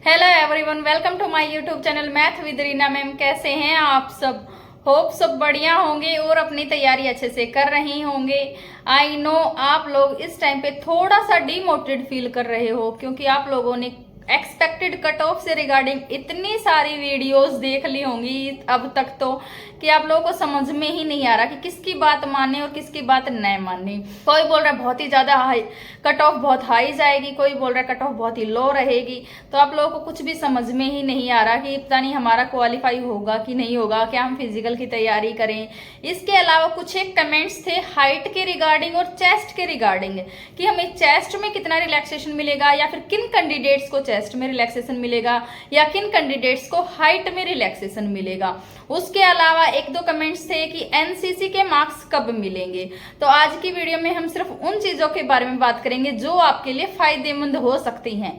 Hello everyone, welcome to my YouTube channel math with Reena ma'am. कैसे हैं आप सब? होप सब बढ़िया होंगे और अपनी तैयारी अच्छे से कर रही होंगे। आई नो आप लोग इस टाइम पे थोड़ा सा डिमोटिवेटेड फील कर रहे हो क्योंकि आप लोगों ने एक्सपेक्टेड कट ऑफ से रिगार्डिंग इतनी सारी वीडियोस देख ली होंगी अब तक तो कि आप लोगों को समझ में ही नहीं आ रहा कि किसकी बात माने और किसकी बात नहीं माने। कोई बोल रहा है बहुत ही ज्यादा हाई कट ऑफ बहुत हाई जाएगी, कोई बोल रहा है कट ऑफ बहुत ही लो रहेगी। तो आप लोगों को कुछ भी समझ में ही नहीं आ रहा कि पता नहीं हमारा क्वालिफाई होगा कि नहीं होगा, क्या हम फिजिकल की तैयारी करें। इसके अलावा कुछ एक कमेंट्स थे हाइट के रिगार्डिंग और चेस्ट के रिगार्डिंग कि हमें चेस्ट में कितना रिलैक्सेशन मिलेगा या फिर किन कैंडिडेट्स को चेस्ट में रिलैक्सेशन मिलेगा या किन कैंडिडेट्स को हाइट में रिलैक्सेशन मिलेगा। उसके अलावा एक दो कमेंट्स थे कि एनसीसी के मार्क्स कब मिलेंगे। तो आज की वीडियो में हम सिर्फ उन चीजों के बारे में बात करेंगे जो आपके लिए फायदेमंद हो सकती हैं,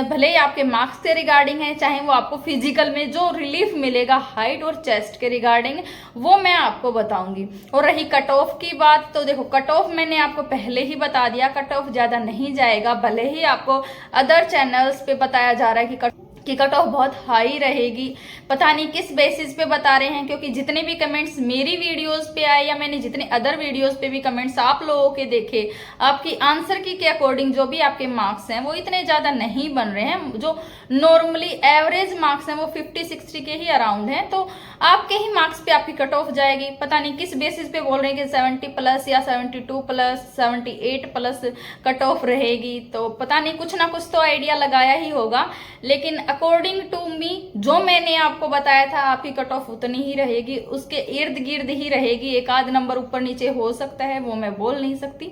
भले ही आपके मार्क्स के रिगार्डिंग है, चाहे वो आपको फिजिकल में जो रिलीफ मिलेगा हाइट और चेस्ट के रिगार्डिंग वो मैं आपको बताऊंगी। और रही कट ऑफ की बात, तो देखो कट ऑफ मैंने आपको पहले ही बता दिया, कट ऑफ ज्यादा नहीं जाएगा। भले ही आपको अदर चैनल्स पे बताया जा रहा है कि कट ऑफ बहुत हाई रहेगी, पता नहीं किस बेसिस पे बता रहे हैं, क्योंकि जितने भी कमेंट्स मेरी वीडियोस पे आए या मैंने जितने अदर वीडियोस पे भी कमेंट्स आप लोगों के देखे, आपकी आंसर की के अकॉर्डिंग जो भी आपके मार्क्स हैं वो इतने ज्यादा नहीं बन रहे हैं। जो नॉर्मली एवरेज मार्क्स हैं वो 50-60 के ही अराउंड हैं। तो आपके ही मार्क्स पे आपकी कट ऑफ जाएगी। पता नहीं किस बेसिस पे बोल रहे हैं कि 70+ या 72+, 78+ कट ऑफ रहेगी। तो पता नहीं कुछ ना कुछ तो आइडिया लगाया ही होगा, लेकिन अकॉर्डिंग टू मी जो मैंने आपको बताया था आपकी कट ऑफ उतनी ही रहेगी, उसके इर्द गिर्द ही रहेगी। एक आध नंबर ऊपर नीचे हो सकता है, वो मैं बोल नहीं सकती,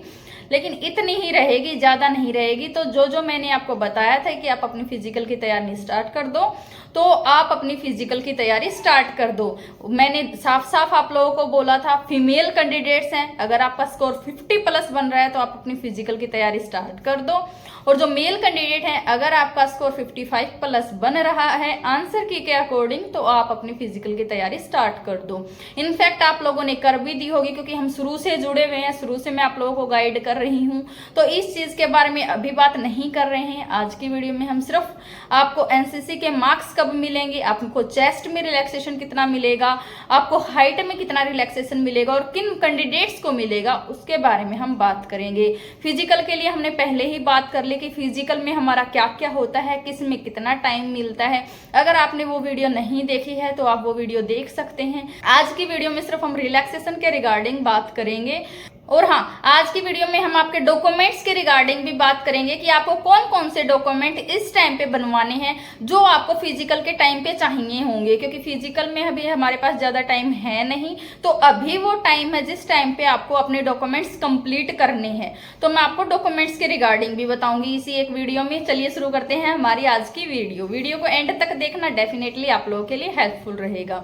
लेकिन इतनी ही रहेगी, ज्यादा नहीं रहेगी। तो जो मैंने आपको बताया था कि आप अपनी फिजिकल की तैयारी स्टार्ट कर दो, तो आप अपनी फिजिकल की तैयारी स्टार्ट कर दो। मैंने साफ साफ आप लोगों को बोला था फीमेल कैंडिडेट्स हैं, अगर आपका स्कोर 50+ बन रहा है तो आप अपनी फिजिकल की तैयारी स्टार्ट कर दो। और जो मेल कैंडिडेट हैं, अगर आपका स्कोर 55+ बन रहा है आंसर की के अकॉर्डिंग, तो आप अपनी फिजिकल की तैयारी स्टार्ट कर दो। इनफैक्ट आप लोगों ने कर भी दी होगी क्योंकि हम शुरू से जुड़े हुए हैं, शुरू से मैं आप लोगों को गाइड कर रही हूँ। तो इस चीज के बारे में अभी बात नहीं कर रहे हैं। आज की वीडियो में हम सिर्फ आपको एनसीसी के मार्क्स कब मिलेंगे, आपको चेस्ट में रिलैक्सेशन कितना मिलेगा, आपको हाइट में कितना रिलैक्सेशन मिलेगा और किन कैंडिडेट्स को मिलेगा, उसके बारे में हम बात करेंगे। फिजिकल के लिए हमने पहले ही बात कर ली कि फिजिकल में हमारा क्या क्या होता है, किस में कितना टाइम मिलता है। अगर आपने वो वीडियो नहीं देखी है तो आप वो वीडियो देख सकते हैं। आज की वीडियो में सिर्फ हम रिलैक्सेशन के रिगार्डिंग बात करेंगे। और हाँ, आज की वीडियो में हम आपके डॉक्यूमेंट्स के रिगार्डिंग भी बात करेंगे कि आपको कौन कौन से डॉक्यूमेंट इस टाइम पे बनवाने हैं जो आपको फिजिकल के टाइम पे चाहिए होंगे, क्योंकि फिजिकल में अभी हमारे पास ज्यादा टाइम है नहीं। तो अभी वो टाइम है जिस टाइम पे आपको अपने डॉक्यूमेंट्स कंप्लीट करने हैं। तो मैं आपको डॉक्यूमेंट्स के रिगार्डिंग भी बताऊंगी इसी एक वीडियो में। चलिए शुरू करते हैं हमारी आज की वीडियो को एंड तक देखना, डेफिनेटली आप लोगों के लिए हेल्पफुल रहेगा।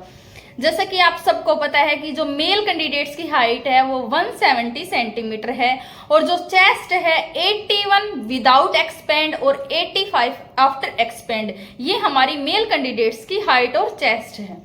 जैसा कि आप सबको पता है कि जो मेल कैंडिडेट्स की हाइट है वो 170 सेंटीमीटर है और जो चेस्ट है 81 विदाउट एक्सपेंड और 85 आफ्टर एक्सपेंड, ये हमारी मेल कैंडिडेट्स की हाइट और चेस्ट है।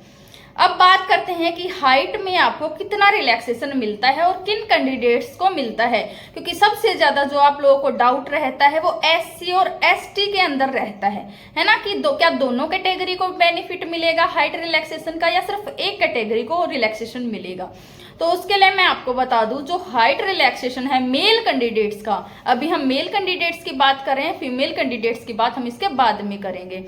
अब बात करते हैं कि हाइट में आपको कितना रिलैक्सेशन मिलता है और किन कैंडिडेट्स को मिलता है, क्योंकि सबसे ज्यादा जो आप लोगों को डाउट रहता है वो एससी और एसटी के अंदर रहता है ना, कि क्या दोनों कैटेगरी को बेनिफिट मिलेगा हाइट रिलैक्सेशन का या सिर्फ एक कैटेगरी को रिलैक्सेशन मिलेगा। तो उसके लिए मैं आपको बता दूं, जो हाइट रिलैक्सेशन है मेल कैंडिडेट्स का, अभी हम मेल कैंडिडेट्स की बात कर रहे हैं, फीमेल कैंडिडेट्स की बात हम इसके बाद में करेंगे।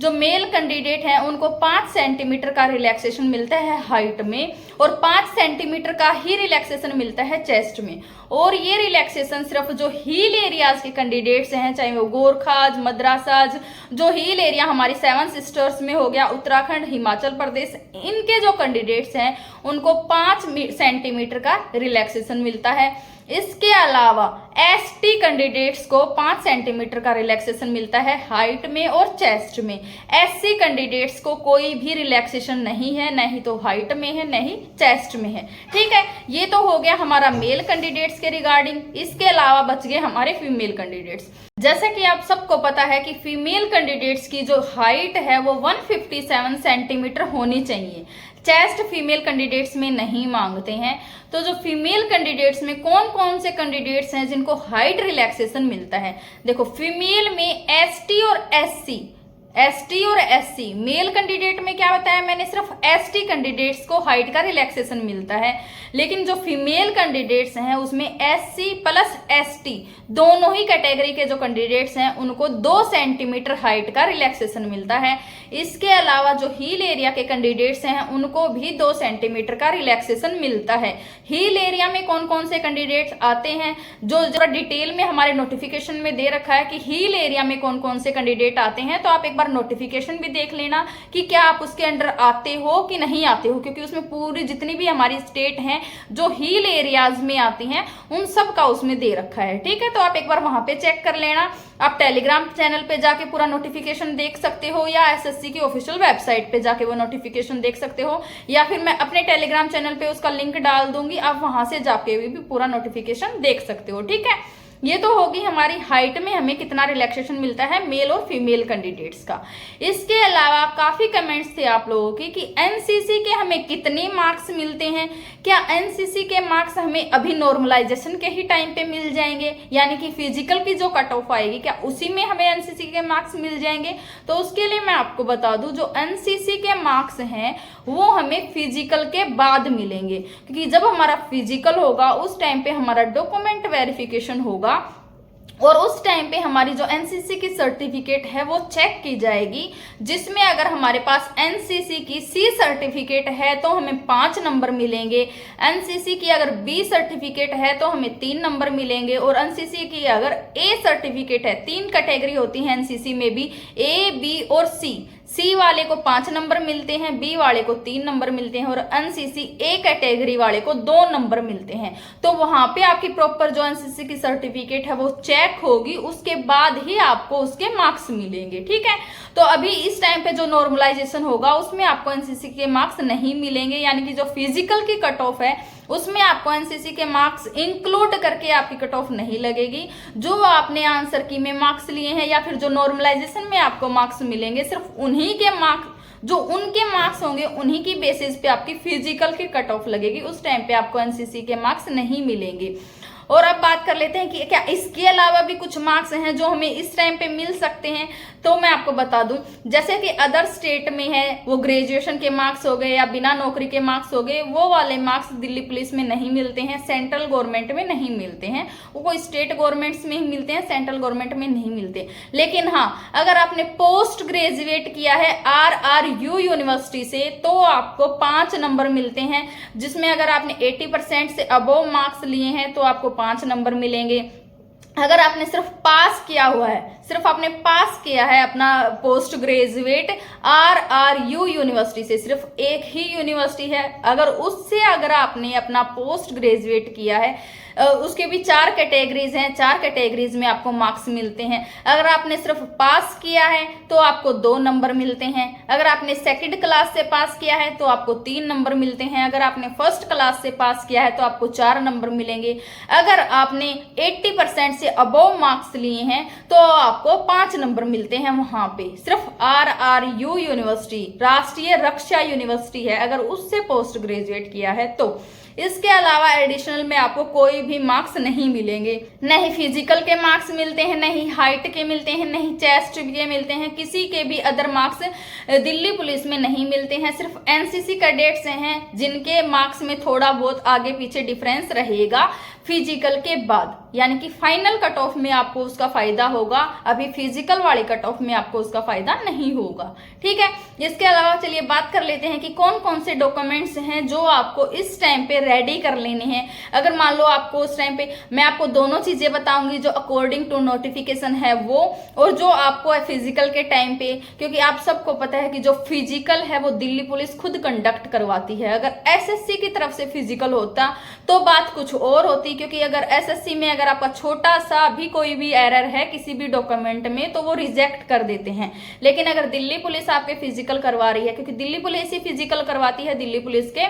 जो मेल कैंडिडेट हैं उनको 5 सेंटीमीटर का रिलैक्सेशन मिलता है हाइट में और 5 सेंटीमीटर का ही रिलैक्सेशन मिलता है चेस्ट में। और ये रिलैक्सेशन सिर्फ जो हील एरियाज के कैंडिडेट्स हैं, चाहे वो गोरखाज, मद्रासाज, जो हील एरिया हमारी 7 सिस्टर्स में हो गया, उत्तराखंड, हिमाचल प्रदेश, इनके जो कैंडिडेट्स हैं उनको 5 सेंटीमीटर का रिलैक्सेशन मिलता है। इसके अलावा एसटी कैंडिडेट्स को 5 सेंटीमीटर का रिलैक्सेशन मिलता है हाइट में और चेस्ट में। एससी कैंडिडेट्स को कोई भी रिलैक्सेशन नहीं है, नहीं तो हाइट में है नहीं चेस्ट में है। ठीक है, ये तो हो गया हमारा मेल कैंडिडेट्स के रिगार्डिंग। इसके अलावा बच गए हमारे फीमेल कैंडिडेट्स। जैसा कि आप सबको पता है कि फीमेल कैंडिडेट्स की जो हाइट है वो 157 सेंटीमीटर होनी चाहिए। चेस्ट फीमेल कैंडिडेट्स में नहीं मांगते हैं। तो जो फीमेल कैंडिडेट्स में कौन कौन से कैंडिडेट्स हैं जिनको हाइट रिलैक्सेशन मिलता है, देखो फीमेल में एसटी और एससी, एसटी और एससी, मेल कैंडिडेट में क्या बताया मैंने, सिर्फ एसटी कैंडिडेट्स को हाइट का रिलैक्सेशन मिलता है, लेकिन जो फीमेल कैंडिडेट्स हैं उसमें एससी प्लस एसटी दोनों ही कैटेगरी के जो कैंडिडेट्स हैं उनको 2 सेंटीमीटर हाइट का रिलैक्सेशन मिलता है। इसके अलावा जो हील एरिया के कैंडिडेट्स हैं उनको भी 2 सेंटीमीटर का रिलैक्सेशन मिलता है। हील एरिया में कौन कौन से कैंडिडेट्स आते हैं, जो जरा डिटेल में हमारे नोटिफिकेशन में दे रखा है कि हील एरिया में कौन कौन से कैंडिडेट आते हैं, तो आप एक बार नोटिफिकेशन भी देख लेना कि क्या आप उसके अंडर आते हो कि नहीं आते हो, क्योंकि उसमें पूरी जितनी भी हमारी स्टेट हैं जो हील एरियाज में आती हैं उन सब का उसमें दे रखा है। ठीक है, तो आप एक बार वहां पे चेक कर लेना। आप टेलीग्राम चैनल पे जाके पूरा नोटिफिकेशन देख सकते हो, या एसएससी की ऑफिशियल वेबसाइट पे जाके वो नोटिफिकेशन देख सकते हो, या फिर मैं अपने टेलीग्राम चैनल पे उसका लिंक डाल दूंगी, आप वहां से जाके भी पूरा नोटिफिकेशन देख सकते हो। ठीक है, ये तो होगी हमारी हाइट में हमें कितना रिलैक्सेशन मिलता है मेल और फीमेल कैंडिडेट्स का। इसके अलावा काफी कमेंट्स थे आप लोगों के कि एनसीसी के हमें कितने मार्क्स मिलते हैं, क्या एनसीसी के मार्क्स हमें अभी नॉर्मलाइजेशन के ही टाइम पे मिल जाएंगे, यानी कि फिजिकल की जो कट ऑफ आएगी क्या उसी में हमें एनसीसी के मार्क्स मिल जाएंगे। तो उसके लिए मैं आपको बता दूं, जो एनसीसी के मार्क्स हैं वो हमें फिजिकल के बाद मिलेंगे, क्योंकि जब हमारा फिजिकल होगा उस टाइम पे हमारा डॉक्यूमेंट वेरिफिकेशन होगा और उस टाइम पे हमारी जो एनसीसी की सर्टिफिकेट है वो चेक की जाएगी, जिसमें अगर हमारे पास एनसीसी की सी सर्टिफिकेट है तो हमें 5 नंबर मिलेंगे, एनसीसी की अगर बी सर्टिफिकेट है तो हमें 3 नंबर मिलेंगे, और एनसीसी की अगर ए सर्टिफिकेट है, 3 कैटेगरी होती है एनसीसी में भी, ए बी और सी वाले को 5 नंबर मिलते हैं, बी वाले को 3 नंबर मिलते हैं, और एनसीसी ए कैटेगरी वाले को 2 नंबर मिलते हैं। तो वहां पे आपकी प्रॉपर जो एनसीसी की सर्टिफिकेट है वो चेक होगी, उसके बाद ही आपको उसके मार्क्स मिलेंगे। ठीक है, तो अभी इस टाइम पे जो नॉर्मलाइजेशन होगा उसमें आपको एनसीसी के मार्क्स नहीं मिलेंगे, यानी कि जो फिजिकल की कट ऑफ है उसमें आपको एनसीसी के मार्क्स इंक्लूड करके आपकी कट ऑफ नहीं लगेगी। जो आपने आंसर की में मार्क्स लिए हैं या फिर जो नॉर्मलाइजेशन में आपको मार्क्स मिलेंगे, सिर्फ उन्हीं के मार्क्स, जो उनके मार्क्स होंगे उन्हीं की बेसिस पे आपकी फिजिकल की कट ऑफ लगेगी। उस टाइम पे आपको एनसीसी के मार्क्स नहीं मिलेंगे। और अब बात कर लेते हैं कि क्या इसके अलावा भी कुछ मार्क्स हैं जो हमें इस टाइम पे मिल सकते हैं। तो मैं आपको बता दूं, जैसे कि अदर स्टेट में है वो ग्रेजुएशन के मार्क्स हो गए या बिना नौकरी के मार्क्स हो गए, वो वाले मार्क्स दिल्ली पुलिस में नहीं मिलते हैं, सेंट्रल गवर्नमेंट में नहीं मिलते हैं, वो स्टेट गवर्नमेंट्स में ही मिलते हैं, सेंट्रल गवर्नमेंट में नहीं मिलते। लेकिन हाँ, अगर आपने पोस्ट ग्रेजुएट किया है RRU यूनिवर्सिटी से तो आपको 5 नंबर मिलते हैं, जिसमें अगर आपने 80% से अबोव मार्क्स लिए हैं तो आपको 5 नंबर मिलेंगे। अगर आपने सिर्फ पास किया हुआ है, सिर्फ आपने पास किया है अपना पोस्ट ग्रेजुएट RRU यूनिवर्सिटी से, सिर्फ एक ही यूनिवर्सिटी है, अगर उससे अगर आपने अपना पोस्ट ग्रेजुएट किया है, उसके भी 4 कैटेगरीज हैं, 4 कैटेगरीज में आपको मार्क्स मिलते हैं। अगर आपने सिर्फ पास किया है तो आपको 2 नंबर मिलते हैं, अगर आपने सेकंड क्लास से पास किया है तो आपको 3 नंबर मिलते हैं, अगर आपने फर्स्ट क्लास से पास किया है तो आपको 4 नंबर मिलेंगे, अगर आपने 80% से अबोव मार्क्स लिए हैं तो आपको 5 नंबर मिलते हैं। वहां पे सिर्फ RRU यूनिवर्सिटी, राष्ट्रीय रक्षा यूनिवर्सिटी है, अगर उससे पोस्ट ग्रेजुएट किया है तो। इसके अलावा एडिशनल में आपको कोई भी मार्क्स नहीं मिलेंगे, नहीं फिजिकल के मार्क्स मिलते हैं, नहीं हाइट के मिलते हैं, नहीं चेस्ट के मिलते हैं, किसी के भी अदर मार्क्स दिल्ली पुलिस में नहीं मिलते हैं। सिर्फ एनसीसी कैडेट्स हैं जिनके मार्क्स में थोड़ा बहुत आगे पीछे डिफरेंस रहेगा फिजिकल के बाद, यानी कि फाइनल कट ऑफ में आपको उसका फायदा होगा, अभी फिजिकल वाले कट ऑफ में आपको उसका फायदा नहीं होगा। ठीक है, इसके अलावा चलिए बात कर लेते हैं कि कौन कौन से डॉक्यूमेंट्स हैं जो आपको इस टाइम पे रेडी कर लेने हैं। अगर मान लो आपको उस टाइम पे, मैं आपको दोनों चीजें बताऊंगी, जो अकॉर्डिंग टू नोटिफिकेशन है वो, और जो आपको फिजिकल के टाइम पे, क्योंकि आप सबको पता है कि जो फिजिकल है वो दिल्ली पुलिस खुद कंडक्ट करवाती है। अगर एसएससी की तरफ से फिजिकल होता तो बात कुछ और होती, क्योंकि अगर एसएससी में अगर आपका छोटा सा भी कोई भी एरर है किसी भी डॉक्यूमेंट में तो वो रिजेक्ट कर देते हैं। लेकिन अगर दिल्ली पुलिस आपके फिजिकल करवा रही है, क्योंकि दिल्ली पुलिस ही फिजिकल करवाती है दिल्ली पुलिस के,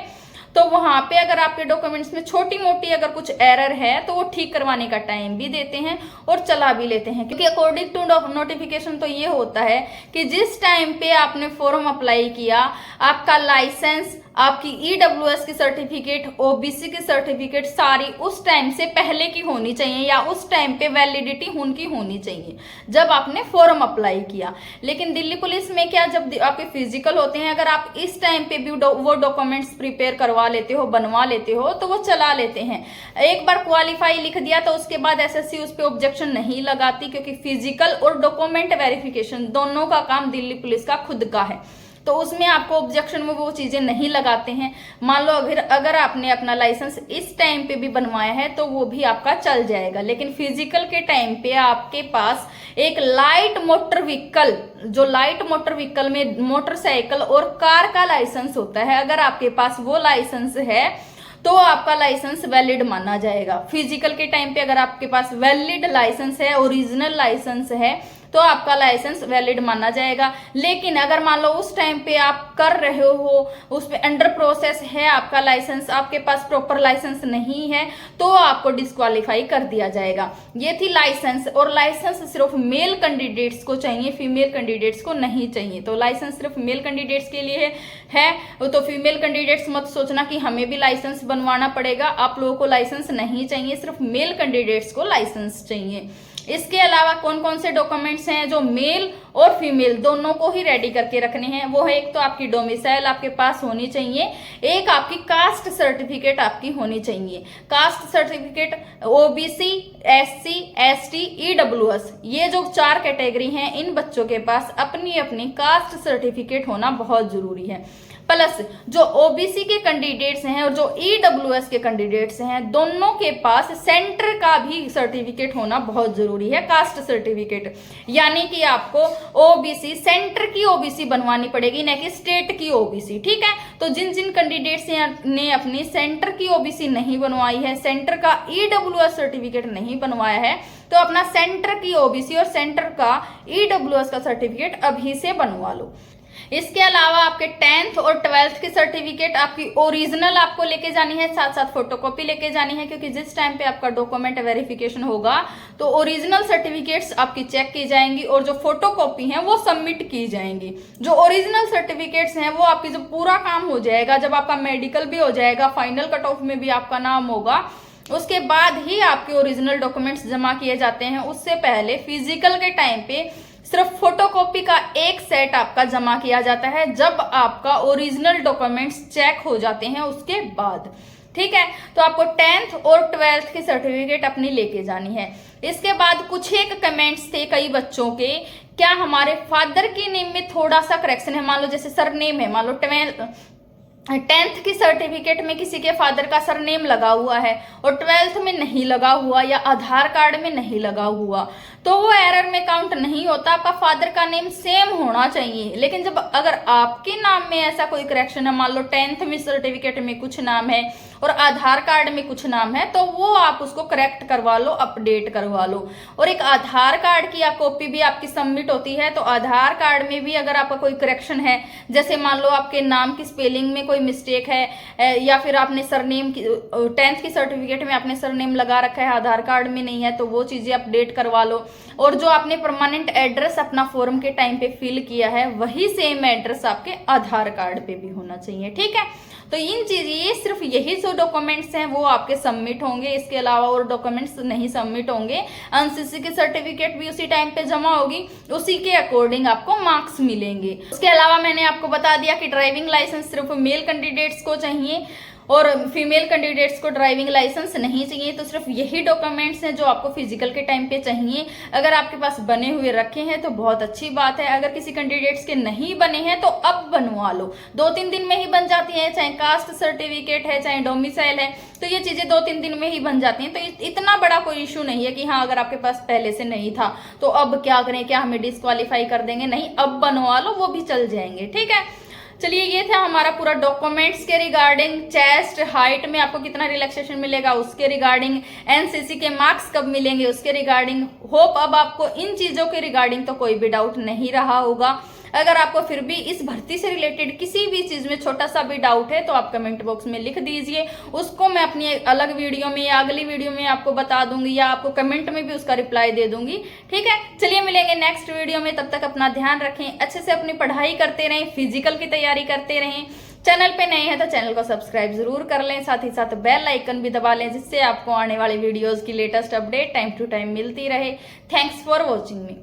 तो वहां पे अगर आपके डॉक्यूमेंट्स में छोटी मोटी अगर कुछ एरर है तो वो ठीक करवाने का टाइम भी देते हैं और चला भी लेते हैं। क्योंकि अकॉर्डिंग टू नोटिफिकेशन तो ये होता है कि जिस टाइम पे आपने फॉर्म अप्लाई किया, आपका लाइसेंस, आपकी ईडब्ल्यूएस की सर्टिफिकेट, ओबीसी की सर्टिफिकेट सारी उस टाइम से पहले की होनी चाहिए या उस टाइम पे वैलिडिटी उनकी होनी चाहिए जब आपने फॉर्म अप्लाई किया। लेकिन दिल्ली पुलिस में क्या, जब आपके फिजिकल होते हैं, अगर आप इस टाइम पे भी वो डॉक्यूमेंट्स प्रिपेयर करवा लेते हो, बनवा लेते हो, तो वो चला लेते हैं। एक बार क्वालिफाई लिख दिया तो उसके बाद एसएससी उस पर ऑब्जेक्शन नहीं लगाती, क्योंकि फिजिकल और डॉक्यूमेंट वेरिफिकेशन दोनों का काम दिल्ली पुलिस का खुद का है, तो उसमें आपको ऑब्जेक्शन में वो चीजें नहीं लगाते हैं। मान लो अगर आपने अपना लाइसेंस इस टाइम पे भी बनवाया है तो वो भी आपका चल जाएगा। लेकिन फिजिकल के टाइम पे आपके पास एक लाइट मोटर व्हीकल, जो लाइट मोटर व्हीकल में मोटरसाइकिल और कार का लाइसेंस होता है, अगर आपके पास वो लाइसेंस है तो आपका लाइसेंस वैलिड माना जाएगा। फिजिकल के टाइम पे अगर आपके पास वैलिड लाइसेंस है, ओरिजिनल लाइसेंस है, तो आपका लाइसेंस वैलिड माना जाएगा। लेकिन अगर मान लो उस टाइम पे आप कर रहे हो, उस पे अंडर प्रोसेस है आपका लाइसेंस, आपके पास प्रॉपर लाइसेंस नहीं है, तो आपको डिस्क्वालीफाई कर दिया जाएगा। ये थी लाइसेंस। और लाइसेंस सिर्फ मेल कैंडिडेट्स को चाहिए, फीमेल कैंडिडेट्स को नहीं चाहिए। तो लाइसेंस सिर्फ मेल कैंडिडेट्स के लिए है। तो फीमेल कैंडिडेट्स मत सोचना कि हमें भी लाइसेंस बनवाना पड़ेगा, आप लोगों को लाइसेंस नहीं चाहिए, सिर्फ मेल कैंडिडेट्स को लाइसेंस चाहिए। इसके अलावा कौन कौन से डॉक्यूमेंट्स हैं जो मेल और फीमेल दोनों को ही रेडी करके रखने हैं, वो है, एक तो आपकी डोमिसाइल आपके पास होनी चाहिए, एक आपकी कास्ट सर्टिफिकेट आपकी होनी चाहिए। Caste certificate OBC, SC, ST, EWS, ये जो 4 कैटेगरी हैं, इन बच्चों के पास अपनी अपनी कास्ट सर्टिफिकेट होना बहुत जरूरी है। प्लस जो ओबीसी के कैंडिडेट्स हैं और जो ईडब्ल्यूएस के कैंडिडेट्स हैं, दोनों के पास सेंटर का भी सर्टिफिकेट होना बहुत जरूरी है, कास्ट सर्टिफिकेट। यानी कि आपको ओबीसी, सेंटर की ओबीसी बनवानी पड़ेगी, न कि स्टेट की ओबीसी। ठीक है, तो जिन जिन कैंडिडेट्स ने अपनी सेंटर की ओबीसी नहीं बनवाई है, सेंटर का ईडब्ल्यूएस सर्टिफिकेट नहीं बनवाया है, तो अपना सेंटर की ओबीसी और सेंटर का ईडब्ल्यूएस का सर्टिफिकेट अभी से बनवा लो। इसके अलावा आपके 10th और 12th की सर्टिफिकेट आपकी ओरिजिनल आपको लेके जानी है, साथ साथ फोटोकॉपी लेके जानी है, क्योंकि जिस टाइम पे आपका डॉक्यूमेंट वेरिफिकेशन होगा तो ओरिजिनल सर्टिफिकेट्स आपकी चेक की जाएंगी और जो फोटोकॉपी हैं वो सबमिट की जाएंगी। जो ओरिजिनल सर्टिफिकेट्स हैं वो आपकी, जो पूरा काम हो जाएगा, जब आपका मेडिकल भी हो जाएगा, फाइनल कट ऑफ में भी आपका नाम होगा, उसके बाद ही आपके ओरिजिनल डॉक्यूमेंट्स जमा किए जाते हैं। उससे पहले फिजिकल के टाइम पे सिर्फ फोटोकॉपी का एक सेट आपका जमा किया जाता है, जब आपका ओरिजिनल डॉक्यूमेंट्स चेक हो जाते हैं उसके बाद। ठीक है, तो आपको 10th और 12th की सर्टिफिकेट अपनी लेके जानी है। इसके बाद कुछ एक कमेंट्स थे कई बच्चों के, क्या हमारे फादर के नेम में थोड़ा सा करेक्शन है, मान लो जैसे सरनेम है, मान लो 10th की सर्टिफिकेट में किसी के फादर का सरनेम लगा हुआ है और 12th में नहीं लगा हुआ या आधार कार्ड में नहीं लगा हुआ, तो वो एरर में काउंट नहीं होता। आपका फादर का नेम सेम होना चाहिए। लेकिन जब अगर आपके नाम में ऐसा कोई करेक्शन है, मान लो 10th में सर्टिफिकेट में कुछ नाम है और आधार कार्ड में कुछ नाम है, तो वो आप उसको करेक्ट करवा लो, अपडेट करवा लो। और एक आधार कार्ड की कॉपी भी आपकी सबमिट होती है, तो आधार कार्ड में भी अगर आपका कोई करेक्शन है, जैसे मान लो आपके नाम की स्पेलिंग में कोई मिस्टेक है या फिर आपने सरनेम की 10th की सर्टिफिकेट में आपने सरनेम लगा रखा है, आधार कार्ड में नहीं है, तो वो चीजें अपडेट करवा लो। और जो आपने परमानेंट एड्रेस अपना फॉर्म के टाइम पे फिल किया है, वही सेम एड्रेस आपके आधार कार्ड पे भी होना चाहिए। ठीक है, तो इन चीज, ये सिर्फ यही जो डॉक्यूमेंट्स हैं वो आपके सबमिट होंगे, इसके अलावा और डॉक्यूमेंट्स नहीं सबमिट होंगे। एनसीसी की सर्टिफिकेट भी उसी टाइम पे जमा होगी, उसी के अकॉर्डिंग आपको मार्क्स मिलेंगे। उसके अलावा मैंने आपको बता दिया कि ड्राइविंग लाइसेंस सिर्फ मेल कैंडिडेट्स को चाहिए और फीमेल कैंडिडेट्स को ड्राइविंग लाइसेंस नहीं चाहिए। तो सिर्फ यही डॉक्यूमेंट्स हैं जो आपको फिजिकल के टाइम पे चाहिए। अगर आपके पास बने हुए रखे हैं तो बहुत अच्छी बात है, अगर किसी कैंडिडेट्स के नहीं बने हैं तो अब बनवा लो, 2-3 दिन में ही बन जाती है। चाहे कास्ट सर्टिफिकेट है, चाहे डोमिसाइल है, तो ये चीजें 2-3 दिन में ही बन जाती हैं। तो इतना बड़ा कोई इशू नहीं है कि हाँ अगर आपके पास पहले से नहीं था तो अब क्या करें, क्या हमें डिस्क्वालीफाई कर देंगे, नहीं, अब बनवा लो, वो भी चल जाएंगे। ठीक है, चलिए ये था हमारा पूरा डॉक्यूमेंट्स के रिगार्डिंग, चेस्ट हाइट में आपको कितना रिलैक्सेशन मिलेगा उसके रिगार्डिंग, एनसीसी के मार्क्स कब मिलेंगे उसके रिगार्डिंग। होप अब आपको इन चीजों के रिगार्डिंग तो कोई भी डाउट नहीं रहा होगा। अगर आपको फिर भी इस भर्ती से रिलेटेड किसी भी चीज में छोटा सा भी डाउट है तो आप कमेंट बॉक्स में लिख दीजिए, उसको मैं अपनी अलग वीडियो में या अगली वीडियो में आपको बता दूंगी या आपको कमेंट में भी उसका रिप्लाई दे दूंगी। ठीक है, चलिए मिलेंगे नेक्स्ट वीडियो में, तब तक अपना ध्यान रखें, अच्छे से अपनी पढ़ाई करते रहें, फिजिकल की तैयारी करते रहें। चैनल पे नए हैं तो चैनल को सब्सक्राइब जरूर कर लें, साथ ही साथ बेल आइकन भी दबा लें, जिससे आपको आने वाली वीडियोस की latest update time to time मिलती रहे। Thanks for watching me.